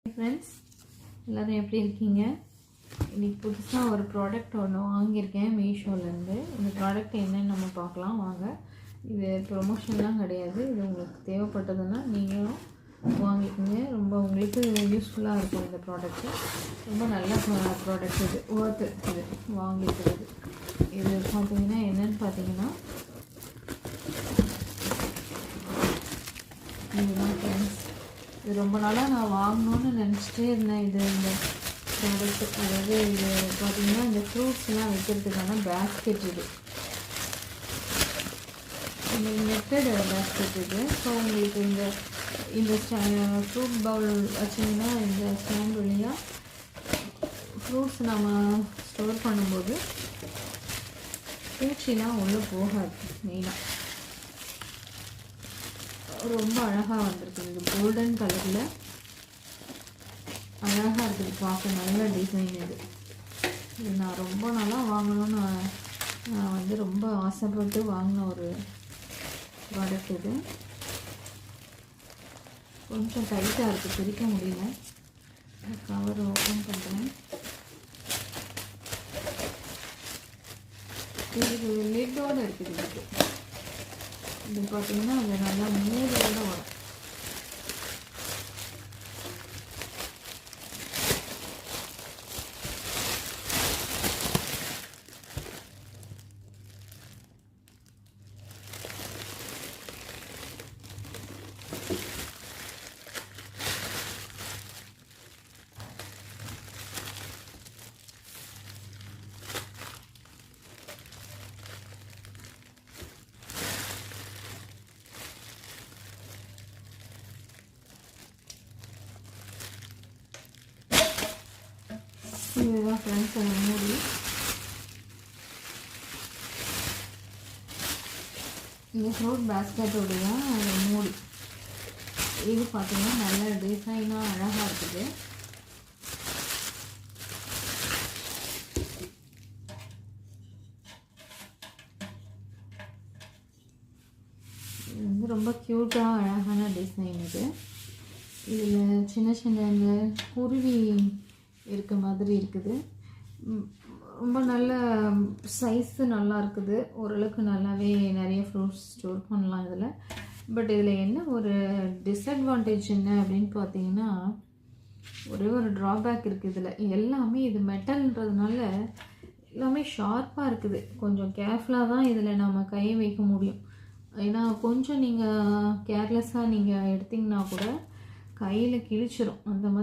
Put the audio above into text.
Friends எல்லோரும் எப்படி இருக்கீங்க? இன்றைக்கி புதுசாக ஒரு ப்ராடக்ட் ஒன்று வாங்கியிருக்கேன் மீஷோலேருந்து. இந்த ப்ராடக்ட் என்னன்னு நம்ம பார்க்கலாம் வாங்க. இது ப்ரொமோஷன்லாம் கிடையாது. இது உங்களுக்கு தேவைப்பட்டதுன்னா நீங்களும் வாங்கிக்கோங்க. ரொம்ப உங்களுக்கு யூஸ்ஃபுல்லாக இருக்கும் இந்த ப்ராடக்ட்டு. ரொம்ப நல்ல ப்ராடக்ட் இது, ஒர்த்து இது வாங்கியிருக்கிறது. இது பார்த்தீங்கன்னா என்னென்னு பார்த்தீங்கன்னா இதுதான் ஃப்ரெண்ட்ஸ். இது ரொம்ப நாளாக நான் வாங்கணுன்னு நினச்சிட்டே இருந்தேன். இந்த ப்ராடக்ட்டு, அதாவது இது பார்த்திங்கன்னா இந்த ஃப்ரூட்ஸ்லாம் வைக்கிறதுக்கான பேஸ்கெட் இது, இந்த நெட்டட் பேஸ்கெட் இது. ஸோ உங்களுக்கு இந்த ஃப்ரூட் பவுல் வச்சிங்கன்னா இந்த ஸ்டாண்ட் வழியாக ஃப்ரூட்ஸ் நம்ம ஸ்டோர் பண்ணும்போது பூச்சிலாம் உள்ளே போகாது. மெயினாக ரொம்ப அழகாக வந்திருக்கு. இது கோல்டன் கலரில் அழகாக இருக்குது, பார்க்க நல்ல டிசைன். இது நான் ரொம்ப நாளாக வாங்கணும்னு நான் வந்து ரொம்ப ஆசைப்பட்டு வாங்கின ஒரு ப்ராடக்ட். இது கொஞ்சம் டைட்டாக இருக்குது, பிரிக்க முடியல. கவர் ஓப்பன் பண்ணுறேன். இது லிட்டோடு இருக்குது. இது பார்த்தீங்கன்னா அது நல்லா மூடோட வரும். இதுதான் ஃப்ரெண்ட்ஸ் அந்த மூடி. இந்த ஃப்ரூட் பேஸ்கெட்டோடைய அந்த மூடி இது பார்த்தீங்கன்னா நல்ல டிசைனாக அழகாக இருக்குது. இது வந்து ரொம்ப க்யூட்டாக அழகான டிசைன். இதில் சின்ன சின்ன இந்த குருவி இருக்க மாதிரி இருக்குது. ரொம்ப நல்ல சைஸு நல்லா இருக்குது. ஓரளவுக்கு நல்லாவே நிறைய ஃப்ரூட்ஸ் ஸ்டோர் பண்ணலாம் இதில். பட் இதில் என்ன ஒரு டிஸ்அட்வான்டேஜ் என்ன அப்படின்னு பார்த்தீங்கன்னா, ஒரே ஒரு ட்ராபேக் இருக்குது. இதில் எல்லாமே இது மெட்டல்ன்றதுனால எல்லாமே ஷார்ப்பாக இருக்குது. கொஞ்சம் கேர்ஃபுல்லாக தான் இதில் நம்ம கை வைக்க முடியும். ஏன்னா கொஞ்சம் நீங்கள் கேர்லெஸ்ஸாக நீங்கள் எடுத்திங்கன்னா கூட கையில் கிழிச்சிடும். அந்த மாதிரி